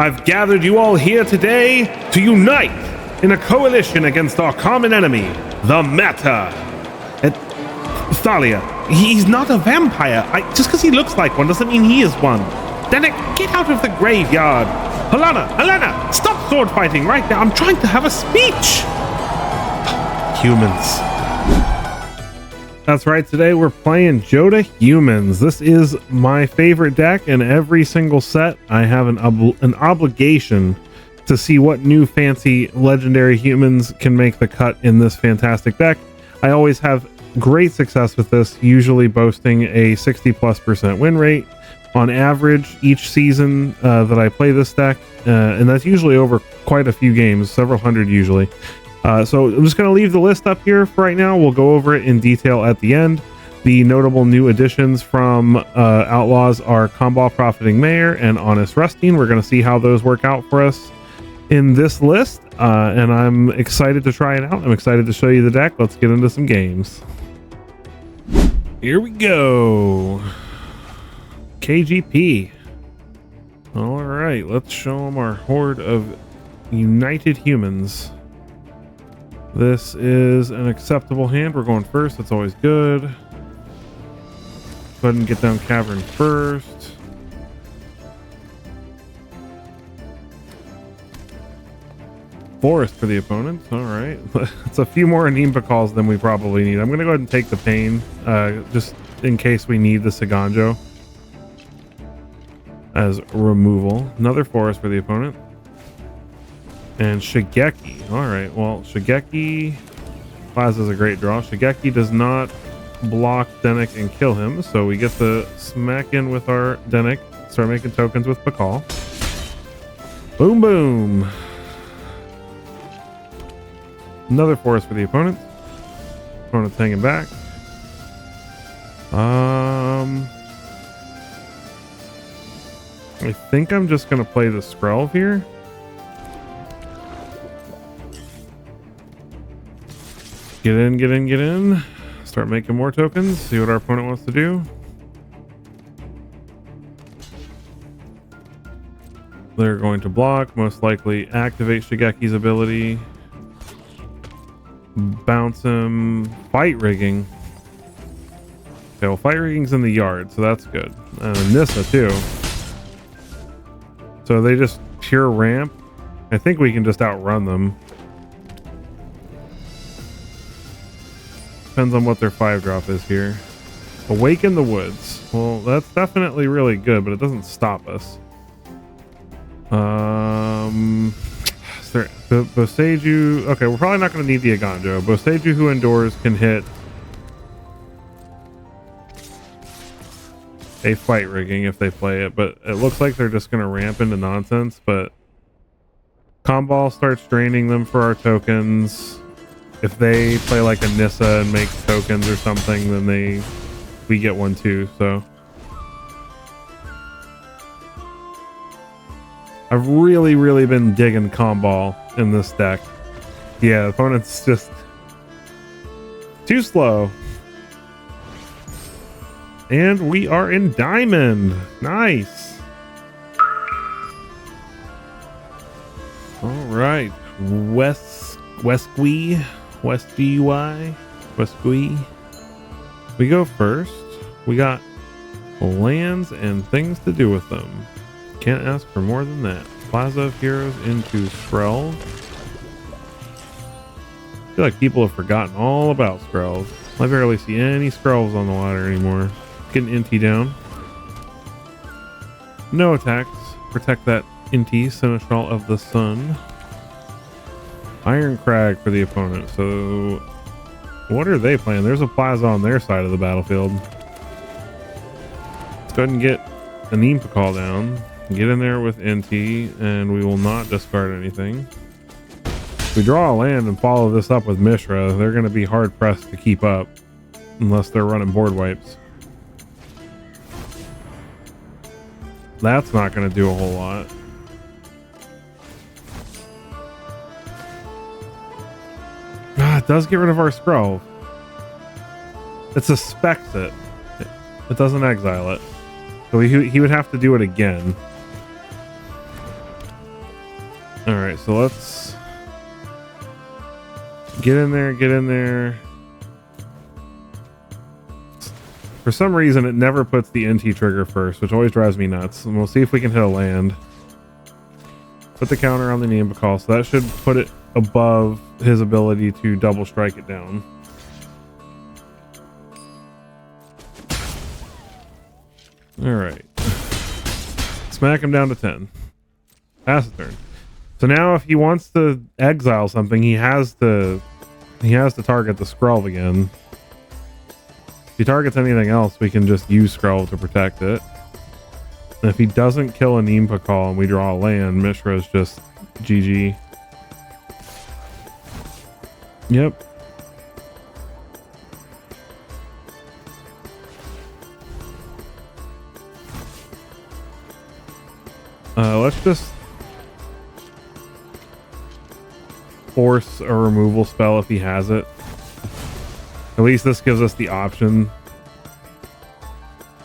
I've gathered you all here today to unite in a coalition against our common enemy, the Meta. Thalia, he's not a vampire. Just because he looks like one doesn't mean he is one. Danik, get out of the graveyard. Helena, stop sword fighting right now. I'm trying to have a speech. Humans. That's right, today we're playing Jodah Humans. This is my favorite deck. In every single set, I have an obligation to see what new fancy legendary humans can make the cut in this fantastic deck. I always have great success with this, usually boasting a 60+% win rate on average each season that I play this deck, and that's usually over quite a few games, several hundred usually. So I'm just going to leave the list up here for right now. We'll go over it in detail at the end. The notable new additions from Outlaws are Comball Profiting Mayor and Honest Rusting. We're going to see how those work out for us in this list, and I'm excited to try it out. I'm excited to show you the deck. Let's get into some games. Here we go. KGP. All right, let's show them our horde of united humans. This is an acceptable hand. We're going first. That's always good. Go ahead and get down Cavern first. Forest for the opponent. All right. It's a few more Animba calls than we probably need. I'm going to go ahead and take the pain just in case we need the Saganjo as removal. Another forest for the opponent. And Shigeki. All right. Well, Shigeki Plaza's a great draw. Shigeki does not block Denik and kill him, so we get to smack in with our Denik, start making tokens with Pakal. Boom, boom. Another forest for the opponent. Opponent's hanging back. I think I'm just gonna play the Skrelv here. Get in. Start making more tokens. See what our opponent wants to do. They're going to block, most likely activate Shigeki's ability. Bounce him. Fight rigging. Okay, well, fight rigging's in the yard, so that's good. And Nissa too. So they just pure ramp. I think we can just outrun them. Depends on what their 5-drop is here. Awaken the Woods. Well, that's definitely really good, but it doesn't stop us. Boseiju. Okay, we're probably not going to need the Aganjo. Boseiju Who Endures can hit a fight rigging if they play it, but it looks like they're just going to ramp into nonsense. But Comball starts draining them for our tokens. If they play like a Nissa and make tokens or something, then we get one too. So I've really been digging Comball in this deck. Yeah, the opponent's just too slow. And we are in Diamond. Nice. All right, Westgui. We go first. We got lands and things to do with them. Can't ask for more than that. Plaza of Heroes into Skrelv. I feel like people have forgotten all about Skrelv. I barely see any Skrelvs on the ladder anymore. Get an Inti down. No attacks. Protect that Inti, Seneschal of the Sun. Iron Crag for the opponent. So what are they playing? There's a Plaza on their side of the battlefield. Let's go ahead and get Anim Pakal down. Get in there with NT, and we will not discard anything. If we draw a land and follow this up with Mishra, they're going to be hard pressed to keep up unless they're running board wipes. That's not going to do a whole lot. It does get rid of our Skrelv. It suspects it. It doesn't exile it. So he would have to do it again. All right, so let's get in there, get in there. For some reason, it never puts the NT trigger first, which always drives me nuts. And we'll see if we can hit a land. Put the counter on the Neanderthal, so that should put it above his ability to double strike it down. All right. Smack him down to 10. Pass the turn. So now if he wants to exile something, he has to target the Skrull again. If he targets anything else, we can just use Skrull to protect it. And if he doesn't kill a Neanderthal and we draw a land, Mishra's just GG. Yep. Let's just force a removal spell if he has it. At least this gives us the option.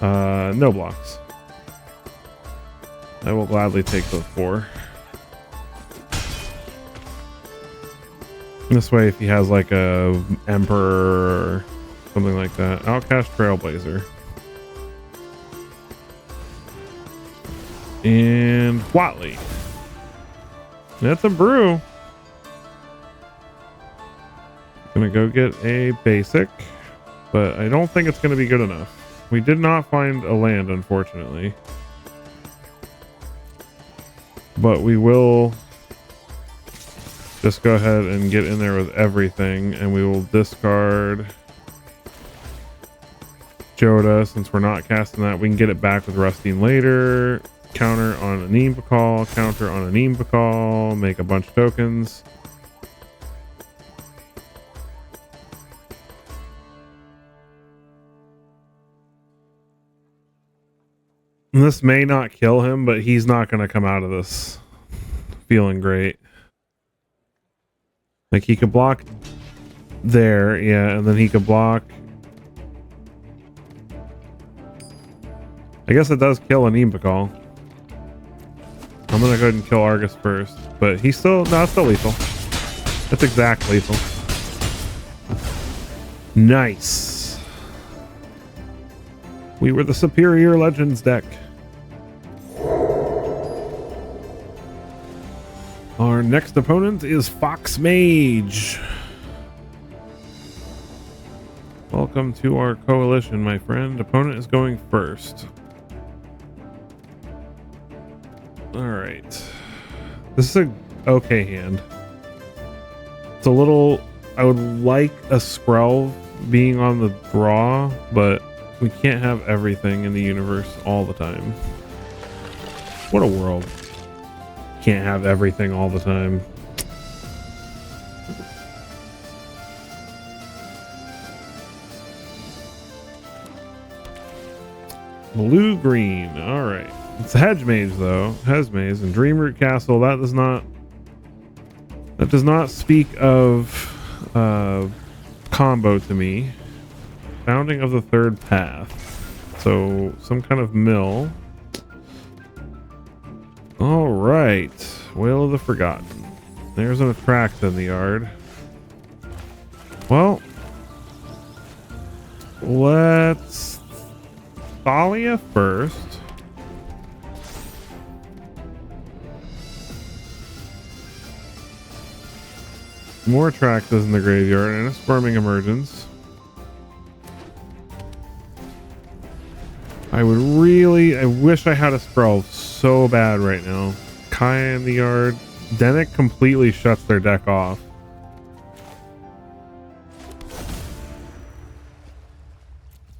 No blocks. I will gladly take those 4. This way, if he has like a Emperor or something like that. Outcast Trailblazer. And Watley. That's a brew. Gonna go get a basic, but I don't think it's gonna be good enough. We did not find a land, unfortunately. But we will just go ahead and get in there with everything, and we will discard Jodah since we're not casting that. We can get it back with Rusting later. Counter on a Neanderthal, counter on a Neanderthal, make a bunch of tokens. This may not kill him, but he's not going to come out of this feeling great. Like he could block there, yeah, and then he could block. I guess it does kill a Neanderthal. I'm gonna go ahead and kill Argus first, but he's still, no, it's still lethal. That's exact lethal. Nice. We were the superior Legends deck. Our next opponent is Fox Mage. Welcome to our coalition, my friend. Opponent is going first. Alright. This is a okay hand. It's a little... I would like a Skrull being on the draw, but we can't have everything in the universe all the time. What a world. Can't have everything all the time. Blue-green. Alright. It's Hedge Mage though. Hedge Mage and Dreamroot Castle. That does not speak of combo to me. Founding of the Third Path. So some kind of mill. Alright. Wail of the Forgotten. There's an Attract in the yard. Well, let's Thalia first. More Attracts in the graveyard and a Squirming Emergence. I wish I had a Skrull so bad right now. Kaya in the yard. Dennick completely shuts their deck off.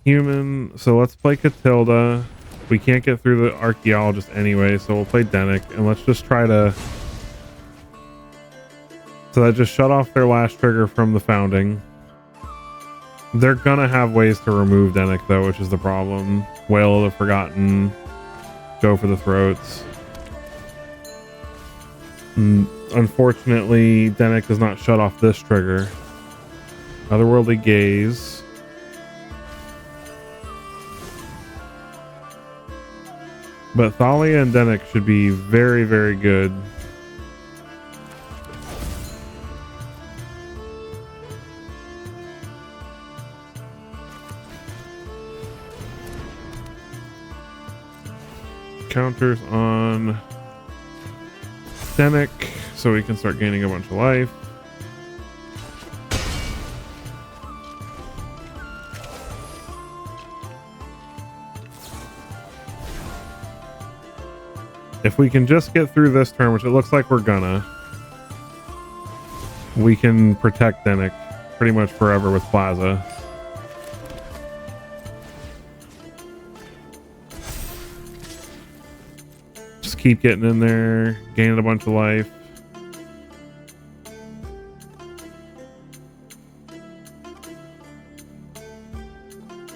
Human, so let's play Catilda. We can't get through the Archaeologist anyway, so we'll play Dennick, and let's just try to... So that just shut off their last trigger from the Founding. They're gonna have ways to remove Dennick though, which is the problem. Wail of the Forgotten. Go for the Throats. Unfortunately, Dennick does not shut off this trigger. Otherworldly Gaze. But Thalia and Dennick should be very, very good. counters on Dennick so we can start gaining a bunch of life. If we can just get through this turn, which it looks like we're gonna, we can protect Dennick pretty much forever with Plaza. Just keep getting in there, gaining a bunch of life.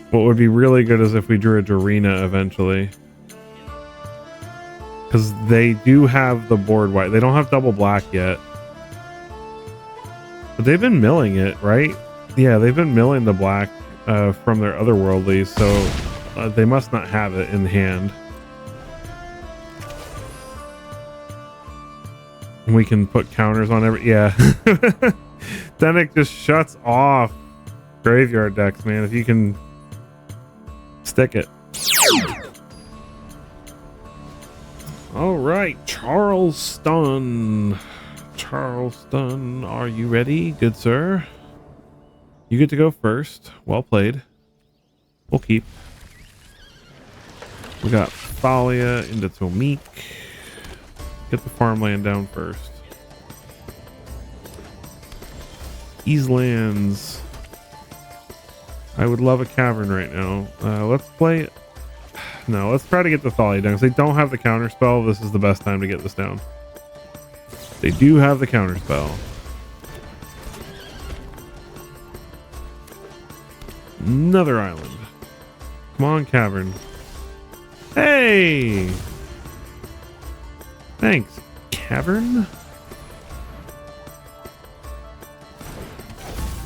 What would be really good is if we drew a Dorina eventually. Because they do have the board white. They don't have double black yet. But they've been milling it, right? Yeah, they've been milling the black from their otherworldlies, so they must not have it in hand. And we can put counters on every... Yeah. Dennick just shuts off graveyard decks, man. If you can stick it. All right, Charleston. Charleston, are you ready, good sir? You get to go first. Well played. We'll keep. We got Thalia into Tomik. Get the farmland down first. Eastlands. I would love a cavern right now. Let's play... No, let's try to get the Thalia down. Because they don't have the counter spell. This is the best time to get this down. They do have the counter spell. Another island. Come on, cavern. Hey! Thanks, cavern.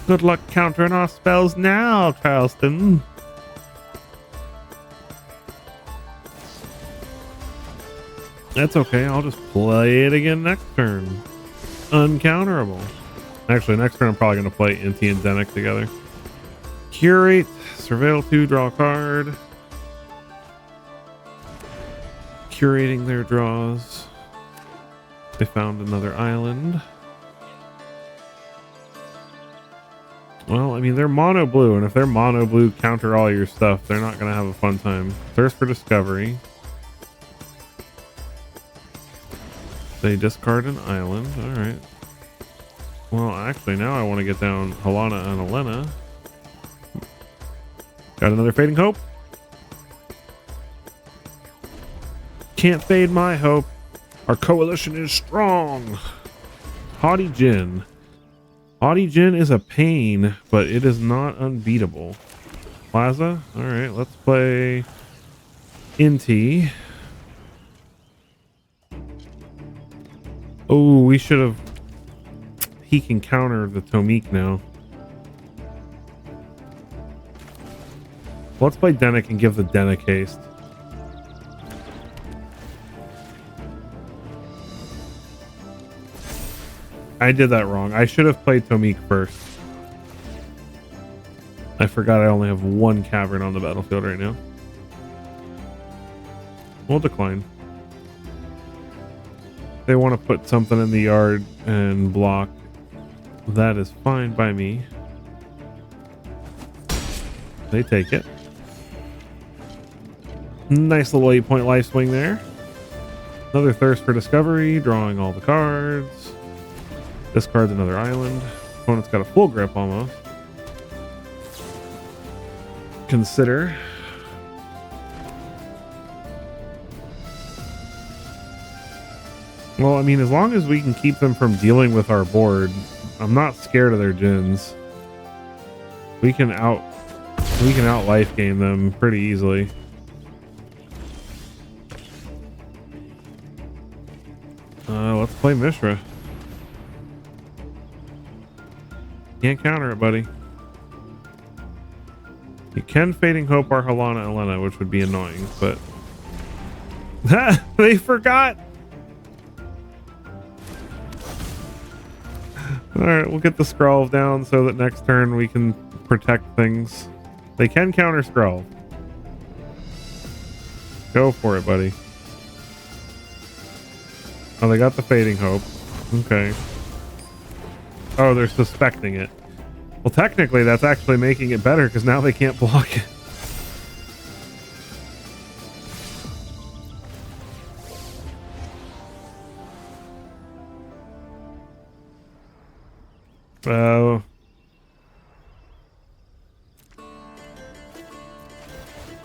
Good luck countering our spells now, Charleston. That's okay, I'll just play it again next turn. Uncounterable. Actually, next turn I'm probably going to play Inti and Dennick together. Curate, Surveil 2, draw a card. Curating their draws. They found another island. Well, I mean, they're mono blue, and if they're mono blue, counter all your stuff, they're not going to have a fun time. Thirst for Discovery. They discard an island. All right. Well, actually, now I want to get down Halana and Elena. Got another Fading Hope. Can't fade my hope. Our coalition is strong. Haughty Jin. Haughty Jin is a pain, but it is not unbeatable. Plaza. All right, let's play Inti. Oh, we should have... He can counter the Tomik now. Let's play Dennick and give the Dennick haste. I did that wrong. I should have played Tomik first. I forgot I only have one cavern on the battlefield right now. We'll decline. They want to put something in the yard and block. That is fine by me. They take it. Nice little 8-point life swing there. Another Thirst for Discovery, drawing all the cards. Discards another island. Opponent's got a full grip almost. Consider. Well, I mean, as long as we can keep them from dealing with our board, I'm not scared of their Djinns. We can out life game them pretty easily. Let's play Mishra. Can't counter it, buddy. You can Fading Hope our Halana and Elena, which would be annoying, but... They forgot! Alright, we'll get the Skrull down so that next turn we can protect things. They can counter Skrull. Go for it, buddy. Oh, they got the Fading Hope. Okay. Oh, they're suspecting it. Well, technically, that's actually making it better because now they can't block it.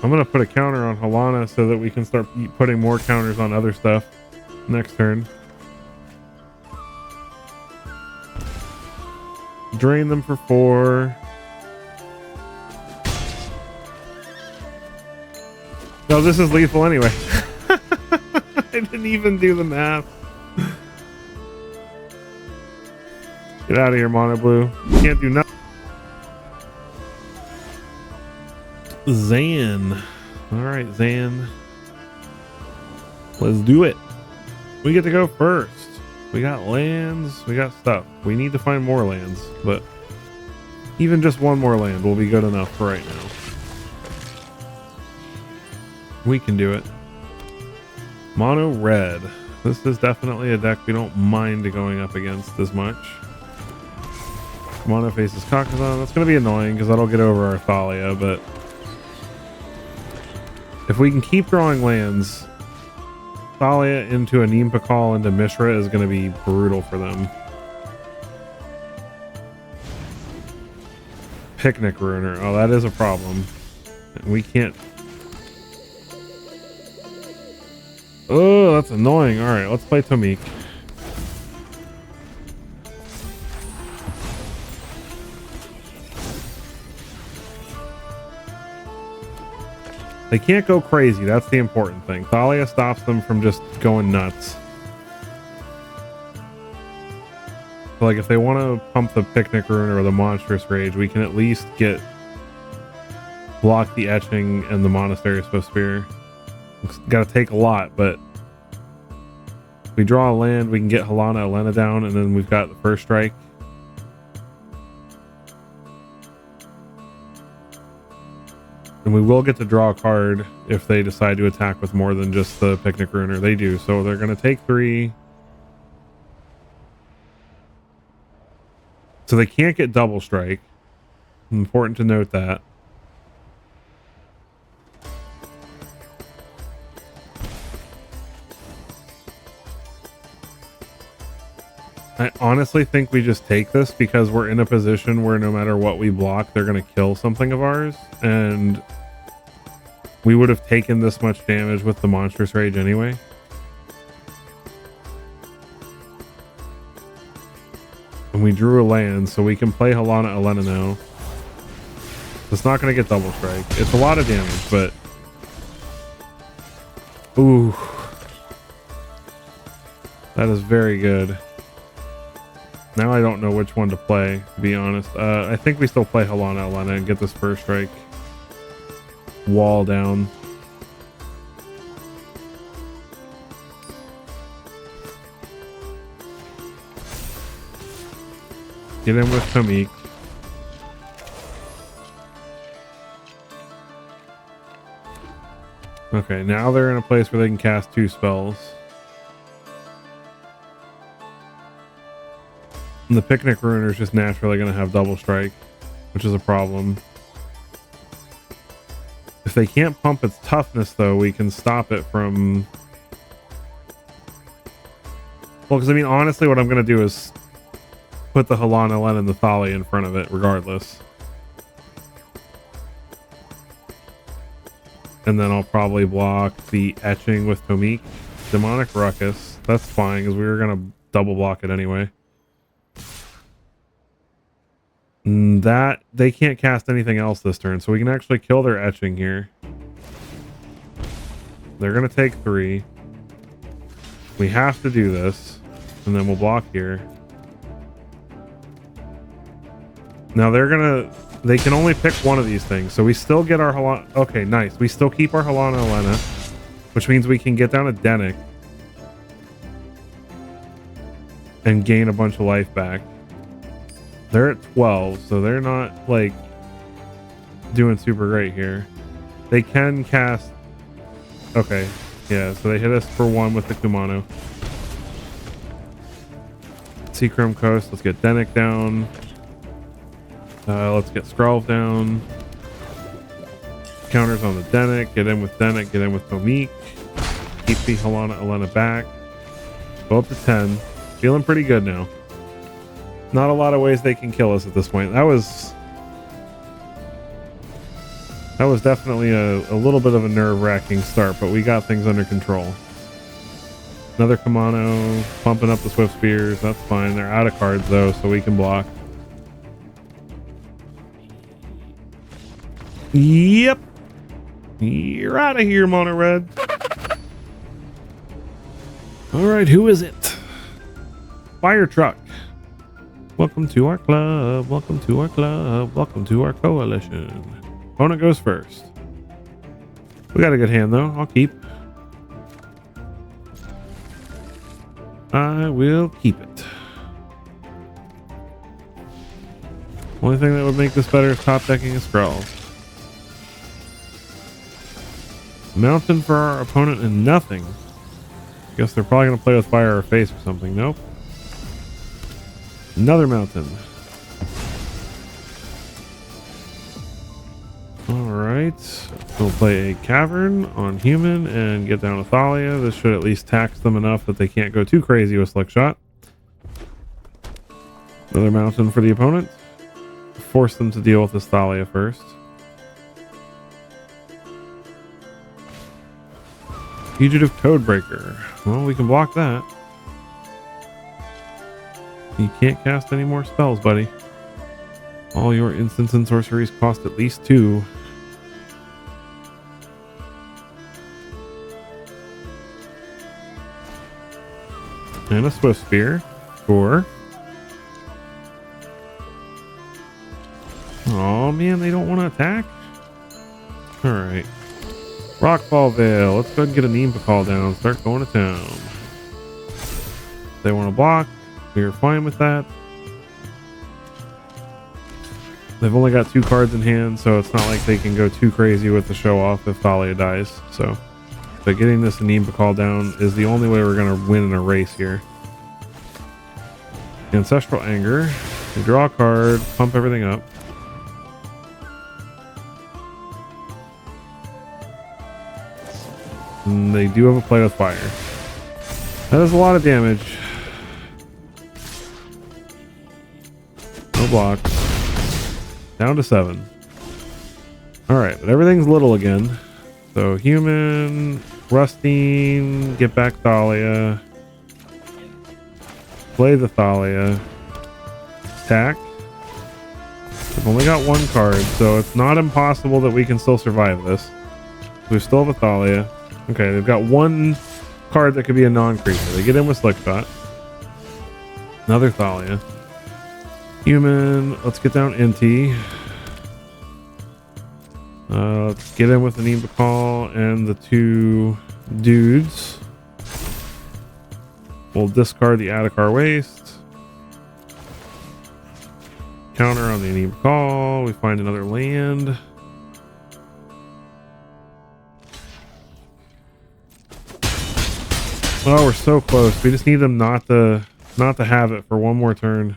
I'm gonna put a counter on Halana so that we can start putting more counters on other stuff next turn. Drain them for 4. No, this is lethal anyway. I didn't even do the math. Get out of here, Mono Blue. You can't do nothing. Zan. Alright, Zan. Let's do it. We get to go first. We got lands. We got stuff. We need to find more lands, but even just one more land will be good enough for right now. We can do it. Mono red. This is definitely a deck we don't mind going up against as much. Mono faces Kakazan. That's going to be annoying because that'll get over our Thalia, but if we can keep drawing lands, Thalia into a Neem Pakal into Mishra is going to be brutal for them. Picnic Ruiner. Oh, that is a problem. We can't. Oh, that's annoying. All right, let's play Tomik. They can't go crazy. That's the important thing. Thalia stops them from just going nuts. So like if they want to pump the Picnic Ruiner or the Monstrous Rage, we can at least block the Etching and the Monastery Spear. It's got to take a lot, but if we draw a land, we can get Halana Elena down, and then we've got the first strike. And we will get to draw a card if they decide to attack with more than just the Picnic Ruiner. They do, so they're going to take 3. So they can't get double strike. Important to note that. I honestly think we just take this because we're in a position where no matter what we block, they're going to kill something of ours. And we would have taken this much damage with the Monstrous Rage anyway. And we drew a land, so we can play Halana Elena now. It's not going to get double strike. It's a lot of damage, but... Ooh. That is very good. Now I don't know which one to play, to be honest. I think we still play Halana Elena and get this first strike wall down. Get in with Tomik. Okay, now they're in a place where they can cast 2 spells. And the Picnic Ruiner is just naturally going to have double strike, which is a problem. If they can't pump its toughness, though, we can stop it from... Well, because I mean, honestly, what I'm going to do is put the Halana Elena and the Thalia in front of it, regardless. And then I'll probably block the Etching with Tomik. Demonic Ruckus. That's fine, because we were going to double block it anyway. That they can't cast anything else this turn, so we can actually kill their Etching here. They're gonna take 3. We have to do this, and then we'll block here. Now they can only pick one of these things, so we still get our Halana. Okay, nice. We still keep our Halana Elena, which means we can get down to Denick and gain a bunch of life back. They're at 12, so they're not, like, doing super great here. They can cast... Okay, yeah, so they hit us for 1 with the Kumano. Seachrome Coast. Let's get Dennick down. Let's get Skrulv down. Counters on the Dennick. Get in with Dennick. Get in with Tomik. Keep the Elena back. Go up to 10. Feeling pretty good now. Not a lot of ways they can kill us at this point. That was definitely a little bit of a nerve-wracking start, but we got things under control. Another Kamano, pumping up the Swift Spears. That's fine. They're out of cards, though, so we can block. Yep. You're out of here, Mono Red. All right, who is it? Fire Truck. Welcome to our club. Welcome to our club. Welcome to our coalition. Opponent goes first. We got a good hand, though. I'll keep. I will keep it. Only thing that would make this better is top decking a Skrull. Mountain for our opponent and nothing. Guess they're probably going to play with fire or face or something. Nope. Another mountain. Alright. We'll play a Cavern on human and get down a Thalia. This should at least tax them enough that they can't go too crazy with Slick Shot. Another mountain for the opponent. Force them to deal with this Thalia first. Fugitive Codebreaker. Well, we can block that. You can't cast any more spells, buddy. All your instants and sorceries cost at least 2. And a Swift Spear. 4. Oh man, they don't want to attack? Alright. Rockfall Vale. Let's go ahead and get a Nimba call down. Start going to town. If they want to block, we're fine with that. They've only got 2 cards in hand, so it's not like they can go too crazy with the show off if Thalia dies. But getting this Nimba call down is the only way we're going to win in a race here. Ancestral Anger. We draw a card, pump everything up. And they do have a play with fire. That is a lot of damage. No block. Down to 7. Alright, but everything's little again. So human, Rustine, get back Thalia. Play the Thalia. Attack. We've only got 1 card, so it's not impossible that we can still survive this. We still have a Thalia. Okay, they've got 1 card that could be a non-creature. They get in with Slick Shot. Another Thalia. Human, let's get down Inti. Let's get in with the Nimba Call and the 2 dudes. We'll discard the Adhikar Waste. Counter on the Nimba Call. We find another land. Oh, we're so close. We just need them not to have it for 1 more turn.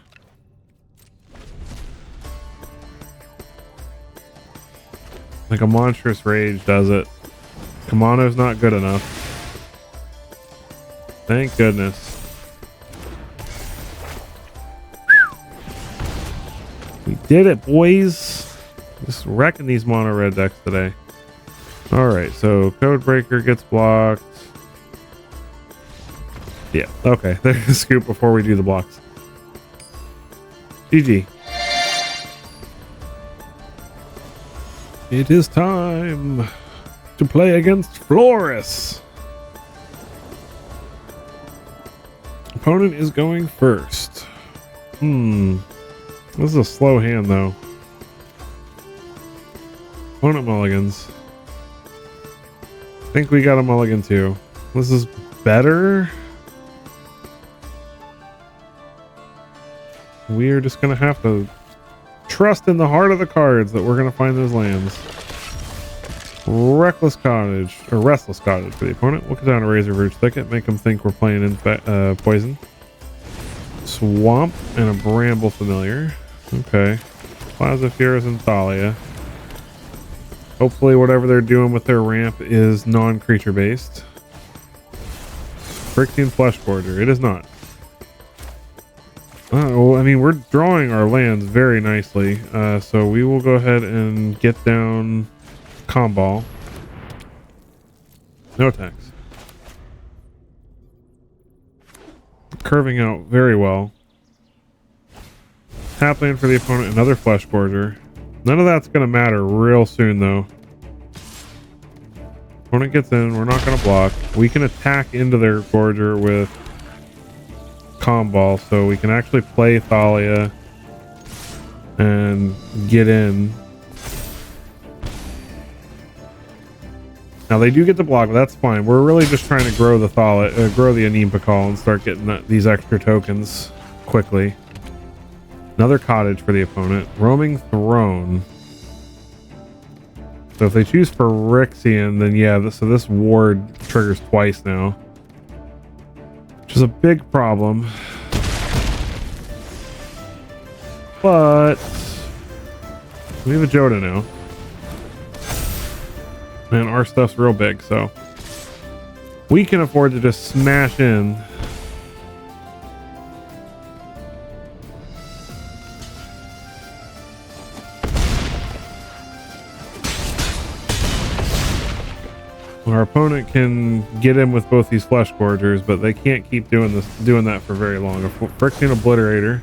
Like a monstrous rage does it. Kamano's not good enough. Thank goodness. We did it, boys. Just wrecking these mono red decks today. Alright, so Codebreaker gets blocked. Yeah, okay. There's a scoop before we do the blocks. GG. It is time to play against Floris. Opponent is going first. This is a slow hand, though. Opponent mulligans. I think we got a mulligan, too. This is better. We're just going to have to trust in the heart of the cards that we're going to find those lands. Reckless Cottage, or Restless Cottage for the opponent. We'll get down a Razor Verge Thicket, make them think we're playing in poison. Swamp and a Bramble Familiar. Okay. Plaza Furors and Thalia. Hopefully whatever they're doing with their ramp is non-creature based. Phyrexian Flesh Gorger. It is not. Well, I mean, we're drawing our lands very nicely. So we will go ahead and get down Comball. No attacks. Curving out very well. Tap land for the opponent, another Flesh Gorger. None of that's going to matter real soon, though. Opponent gets in, we're not going to block. We can attack into their Gorger with Comball, so we can actually play Thalia and get in. Now they do get to block, but that's fine. We're really just trying to grow the Thalia, grow the Anim-Pakal and start getting these extra tokens quickly. Another cottage for the opponent. Roaming Throne. So if they choose Phyrexian, then yeah, so this ward triggers twice now, which is a big problem. But we have a Jodah now. And our stuff's real big, so we can afford to just smash in. Our opponent can get in with both these Flesh Gorgers, but they can't keep doing that for very long. A Phyrexian Obliterator,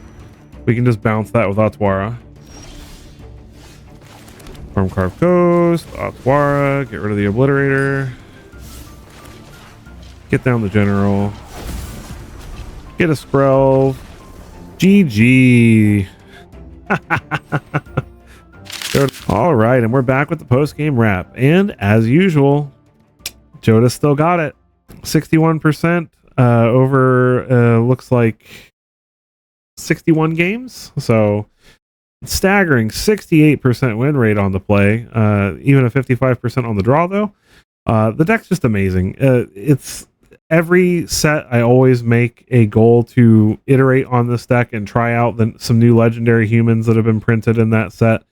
we can just bounce that with Otawara. Stormcarved Coast, Otawara, get rid of the Obliterator. Get down the General. Get a Skrelv. GG. All right, and we're back with the post-game wrap. And as usual, Jodah still got it. 61% over, looks like 61 games. So staggering 68% win rate on the play. Even a 55% on the draw, though. The deck's just amazing. It's every set I always make a goal to iterate on this deck and try out some new legendary humans that have been printed in that set.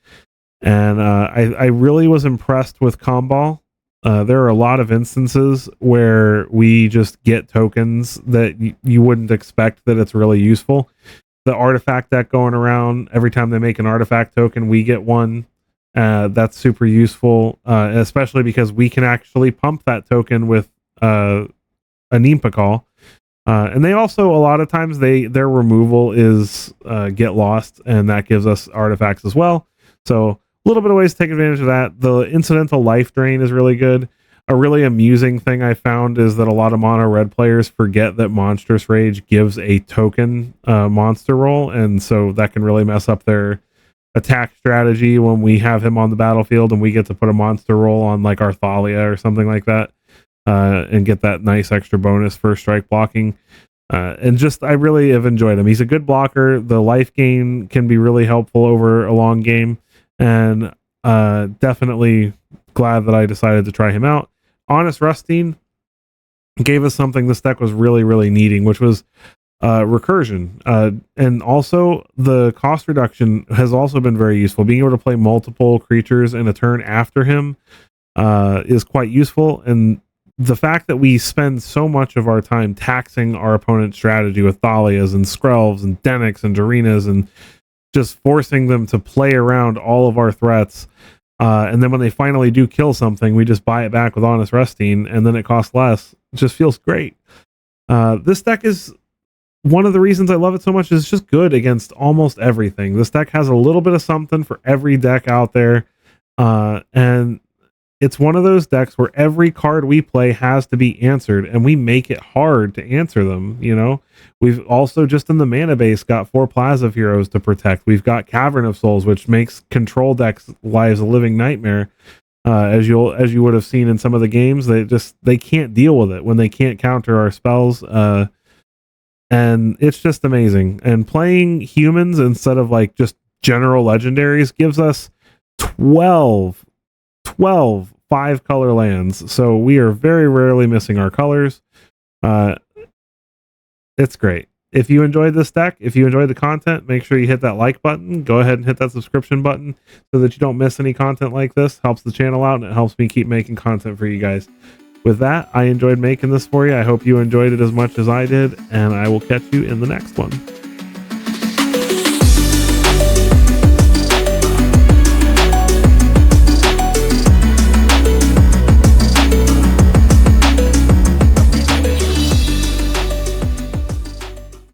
And I really was impressed with Comball. There are a lot of instances where we just get tokens that you wouldn't expect that it's really useful. The artifact deck going around, every time they make an artifact token, we get one. That's super useful, especially because we can actually pump that token with Anim-Pakal. And they also, a lot of times, their removal is get lost, and that gives us artifacts as well. So a little bit of ways to take advantage of that. The incidental life drain is really good. A really amusing thing I found is that a lot of mono red players forget that Monstrous Rage gives a token monster roll, and so that can really mess up their attack strategy when we have him on the battlefield and we get to put a monster roll on like our Thalia or something like that, and get that nice extra bonus for strike blocking. And just, I really have enjoyed him. He's a good blocker. The life gain can be really helpful over a long game. And definitely glad that I decided to try him out. Honest Rustine gave us something this deck was really, really needing, which was recursion. And also the cost reduction has also been very useful. Being able to play multiple creatures in a turn after him is quite useful. And the fact that we spend so much of our time taxing our opponent's strategy with Thalias and Skrelvs and Denix and Darinas and just forcing them to play around all of our threats. And then when they finally do kill something, we just buy it back with Honest Rustine, and then it costs less. It just feels great. This deck is one of the reasons I love it so much. Is just good against almost everything. This deck has a little bit of something for every deck out there. And it's one of those decks where every card we play has to be answered, and we make it hard to answer them. You know, we've also just in the mana base got 4 Plaza Heroes to protect. We've got Cavern of Souls, which makes control decks' lives a living nightmare. As you would have seen in some of the games, they can't deal with it when they can't counter our spells. And it's just amazing. And playing humans instead of like just general legendaries gives us 12 5-color lands, so we are very rarely missing our colors. It's great. If you enjoyed this deck, if you enjoyed the content, make sure you hit that like button. Go ahead and hit that subscription button so that you don't miss any content like this. Helps the channel out, and it helps me keep making content for you guys. With that, I enjoyed making this for you. I hope you enjoyed it as much as I did, and I will catch you in the next one.